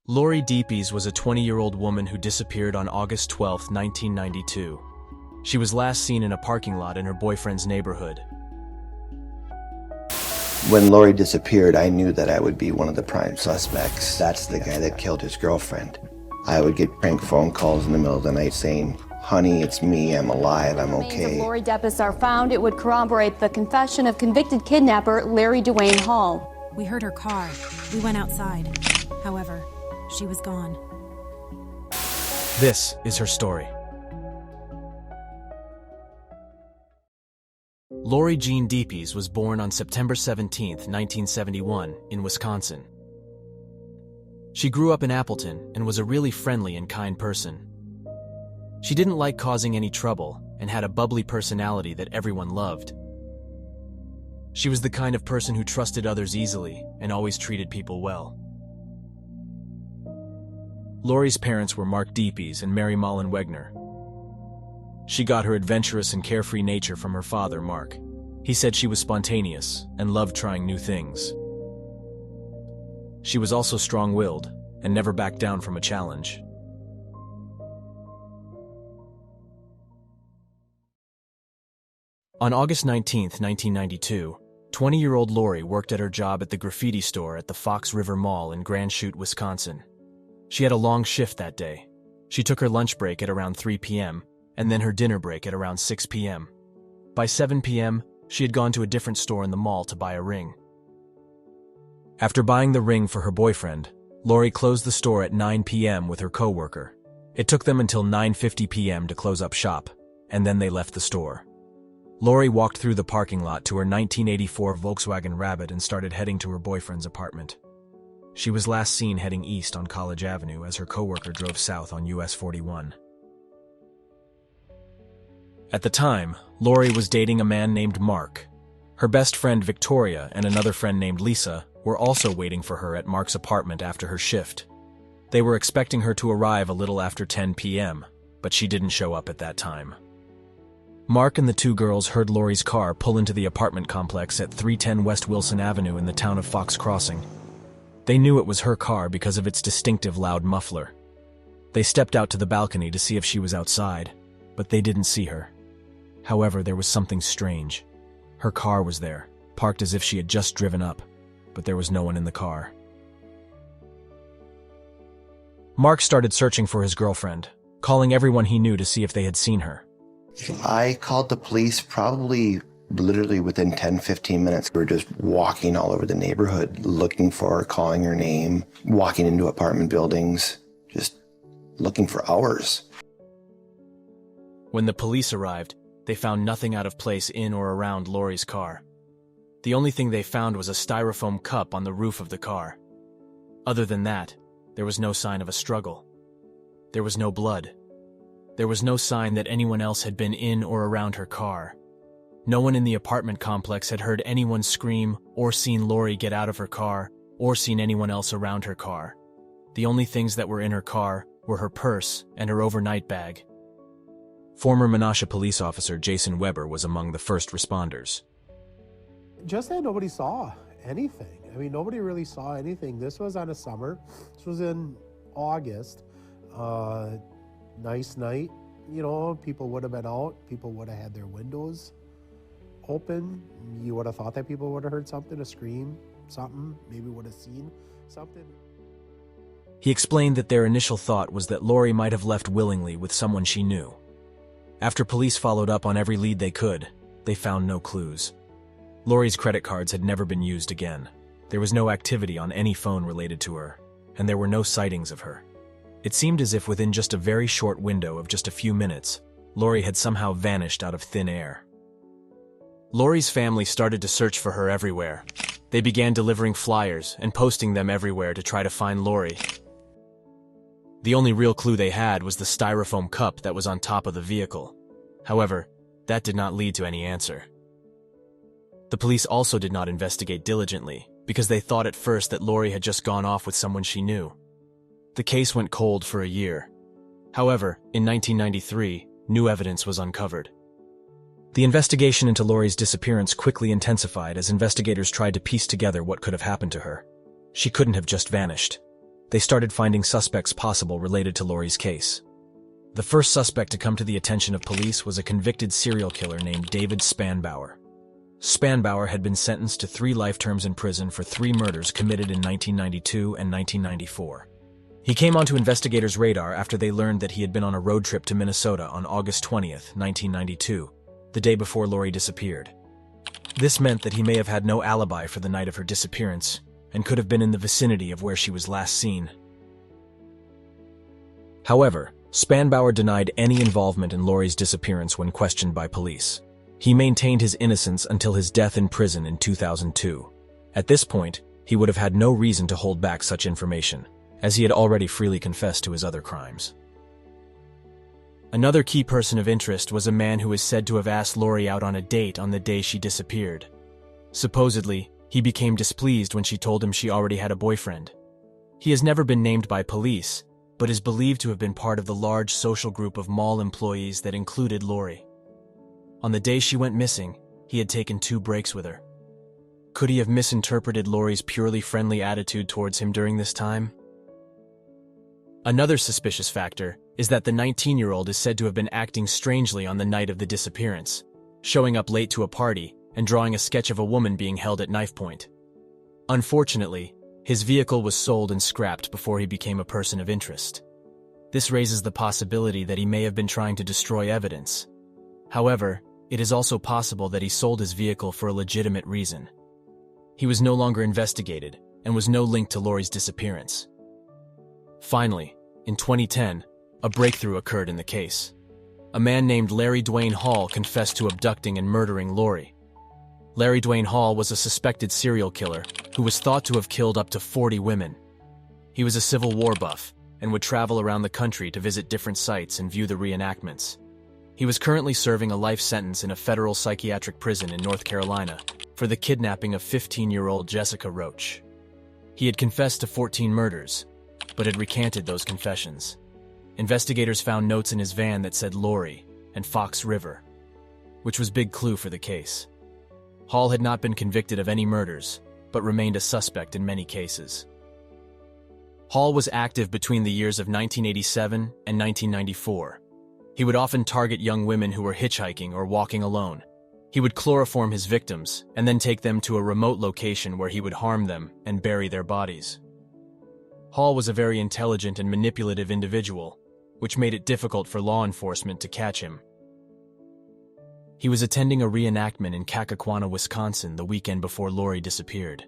Lori Deepies was a 20-year-old woman who disappeared on August 12, 1992. She was last seen in a parking lot in her boyfriend's neighborhood. When Lori disappeared, I knew that I would be one of the prime suspects. That's the guy that killed his girlfriend. I would get prank phone calls in the middle of the night saying, "Honey, it's me, I'm alive, I'm Remains okay." of Lori Deppis are found. It would corroborate the confession of convicted kidnapper Larry Dwayne Hall. We heard her car. We went outside. However, she was gone. This is her story. Lori Jean Deepies was born on September 17, 1971, in Wisconsin. She grew up in Appleton and was a really friendly and kind person. She didn't like causing any trouble and had a bubbly personality that everyone loved. She was the kind of person who trusted others easily and always treated people well. Lori's parents were Mark Deepies and Mary Mullen Wegner. She got her adventurous and carefree nature from her father, Mark. He said she was spontaneous and loved trying new things. She was also strong-willed and never backed down from a challenge. On August 19, 1992, 20-year-old Lori worked at her job at the graffiti store at the Fox River Mall in Grand Chute, Wisconsin. She had a long shift that day. She took her lunch break at around 3 p.m., and then her dinner break at around 6 p.m. By 7 p.m., she had gone to a different store in the mall to buy a ring. After buying the ring for her boyfriend, Lori closed the store at 9 p.m. with her coworker. It took them until 9:50 p.m. to close up shop, and then they left the store. Lori walked through the parking lot to her 1984 Volkswagen Rabbit and started heading to her boyfriend's apartment. She was last seen heading east on College Avenue as her coworker drove south on US 41. At the time, Lori was dating a man named Mark. Her best friend Victoria and another friend named Lisa were also waiting for her at Mark's apartment after her shift. They were expecting her to arrive a little after 10 p.m., but she didn't show up at that time. Mark and the two girls heard Lori's car pull into the apartment complex at 310 West Wilson Avenue in the town of Fox Crossing. They knew it was her car because of its distinctive loud muffler. They stepped out to the balcony to see if she was outside, but they didn't see her. However, there was something strange. Her car was there, parked as if she had just driven up, but there was no one in the car. Mark started searching for his girlfriend, calling everyone he knew to see if they had seen her. I called the police probably literally within 10-15 minutes. We were just walking all over the neighborhood, looking for her, calling her name, walking into apartment buildings, just looking for hours. When the police arrived, they found nothing out of place in or around Lori's car. The only thing they found was a styrofoam cup on the roof of the car. Other than that, there was no sign of a struggle. There was no blood. There was no sign that anyone else had been in or around her car. No one in the apartment complex had heard anyone scream or seen Lori get out of her car or seen anyone else around her car. The only things that were in her car were her purse and her overnight bag. Former Menasha police officer Jason Weber was among the first responders. Just that nobody saw anything. I mean, nobody really saw anything. This was on a summer. This was in August. Nice night. You know, people would have been out. People would have had their windows open. You would have thought that people would have heard something, a scream, something, maybe would have seen something. He explained that their initial thought was that Lori might have left willingly with someone she knew. After police followed up on every lead they could, they found no clues. Lori's credit cards had never been used again. There was no activity on any phone related to her, and there were no sightings of her. It seemed as if within just a very short window of just a few minutes, Lori had somehow vanished out of thin air. Lori's family started to search for her everywhere. They began delivering flyers and posting them everywhere to try to find Lori. The only real clue they had was the styrofoam cup that was on top of the vehicle. However, that did not lead to any answer. The police also did not investigate diligently because they thought at first that Lori had just gone off with someone she knew. The case went cold for a year. However, in 1993, new evidence was uncovered. The investigation into Lori's disappearance quickly intensified as investigators tried to piece together what could have happened to her. She couldn't have just vanished. they started finding suspects possible related to Lori's case. The first suspect to come to the attention of police was a convicted serial killer named David Spanbauer. Spanbauer had been sentenced to 3 life terms in prison for 3 murders committed in 1992 and 1994. He came onto investigators' radar after they learned that he had been on a road trip to Minnesota on August 20th, 1992, the day before Lori disappeared. This meant that he may have had no alibi for the night of her disappearance and could have been in the vicinity of where she was last seen. However, Spanbauer denied any involvement in Lori's disappearance when questioned by police. He maintained his innocence until his death in prison in 2002. At this point, he would have had no reason to hold back such information, as he had already freely confessed to his other crimes. Another key person of interest was a man who is said to have asked Lori out on a date on the day she disappeared. Supposedly, he became displeased when she told him she already had a boyfriend. He has never been named by police, but is believed to have been part of the large social group of mall employees that included Lori. On the day she went missing, he had taken 2 breaks with her. Could he have misinterpreted Lori's purely friendly attitude towards him during this time? Another suspicious factor is that the 19-year-old is said to have been acting strangely on the night of the disappearance, showing up late to a party and drawing a sketch of a woman being held at knife point. Unfortunately, his vehicle was sold and scrapped before he became a person of interest. This raises the possibility that he may have been trying to destroy evidence. However, it is also possible that he sold his vehicle for a legitimate reason. He was no longer investigated and was no link to Lori's disappearance. Finally, in 2010, a breakthrough occurred in the case. A man named Larry Dwayne Hall confessed to abducting and murdering Lori. Larry Dwayne Hall was a suspected serial killer who was thought to have killed up to 40 women. He was a Civil War buff and would travel around the country to visit different sites and view the reenactments. He was currently serving a life sentence in a federal psychiatric prison in North Carolina for the kidnapping of 15-year-old Jessica Roach. He had confessed to 14 murders, but had recanted those confessions. Investigators found notes in his van that said Lori and Fox River, which was a big clue for the case. Hall had not been convicted of any murders, but remained a suspect in many cases. Hall was active between the years of 1987 and 1994. He would often target young women who were hitchhiking or walking alone. He would chloroform his victims and then take them to a remote location where he would harm them and bury their bodies. Hall was a very intelligent and manipulative individual, which made it difficult for law enforcement to catch him. He was attending a reenactment in Kakakwana, Wisconsin the weekend before Lori disappeared.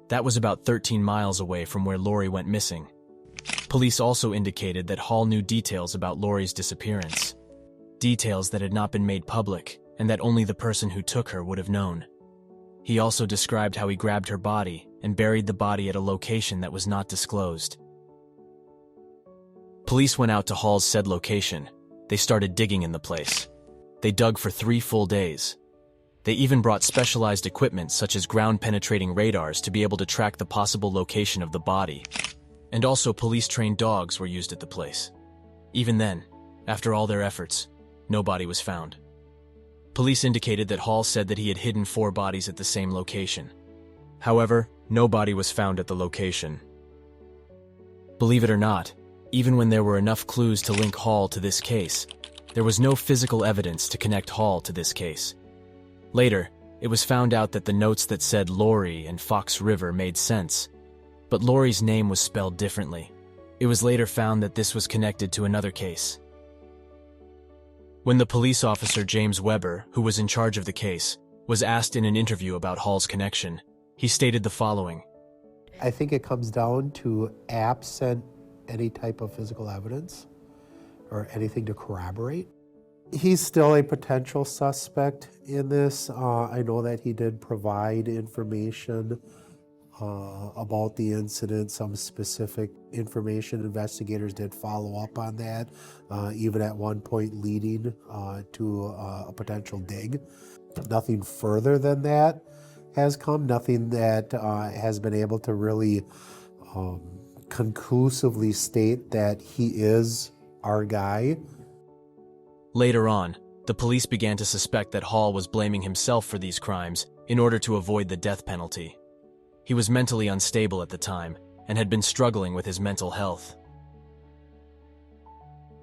That was about 13 miles away from where Lori went missing. Police also indicated that Hall knew details about Lori's disappearance, details that had not been made public and that only the person who took her would have known. He also described how he grabbed her body and buried the body at a location that was not disclosed. Police went out to Hall's said location. They started digging in the place. They dug for 3 full days. They even brought specialized equipment such as ground-penetrating radars to be able to track the possible location of the body. And also police-trained dogs were used at the place. Even then, after all their efforts, no body was found. Police indicated that Hall said that he had hidden 4 bodies at the same location. However, no body was found at the location. Believe it or not, even when there were enough clues to link Hall to this case, there was no physical evidence to connect Hall to this case. Later, it was found out that the notes that said Lori and Fox River made sense, but Lori's name was spelled differently. It was later found that this was connected to another case. When the police officer James Weber, who was in charge of the case, was asked in an interview about Hall's connection, he stated the following. I think it comes down to absent any type of physical evidence or anything to corroborate. He's still a potential suspect in this. I know that he did provide information about the incident, some specific information. Investigators did follow up on that, even at one point leading to a potential dig. Nothing further than that has come, nothing that has been able to really conclusively state that he is our guy. Later on, the police began to suspect that Hall was blaming himself for these crimes in order to avoid the death penalty. He was mentally unstable at the time and had been struggling with his mental health.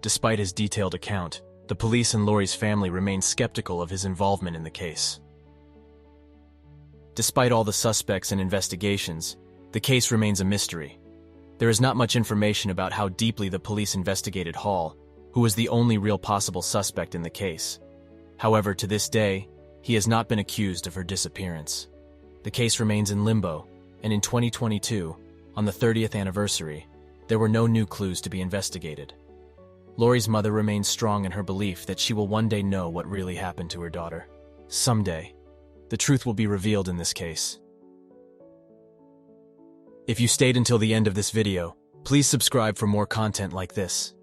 Despite his detailed account, the police and Lori's family remained skeptical of his involvement in the case. Despite all the suspects and investigations, the case remains a mystery. There is not much information about how deeply the police investigated Hall, who was the only real possible suspect in the case. However, to this day, he has not been accused of her disappearance. The case remains in limbo, and in 2022, on the 30th anniversary, there were no new clues to be investigated. Lori's mother remains strong in her belief that she will one day know what really happened to her daughter. Someday, the truth will be revealed in this case. If you stayed until the end of this video, please subscribe for more content like this.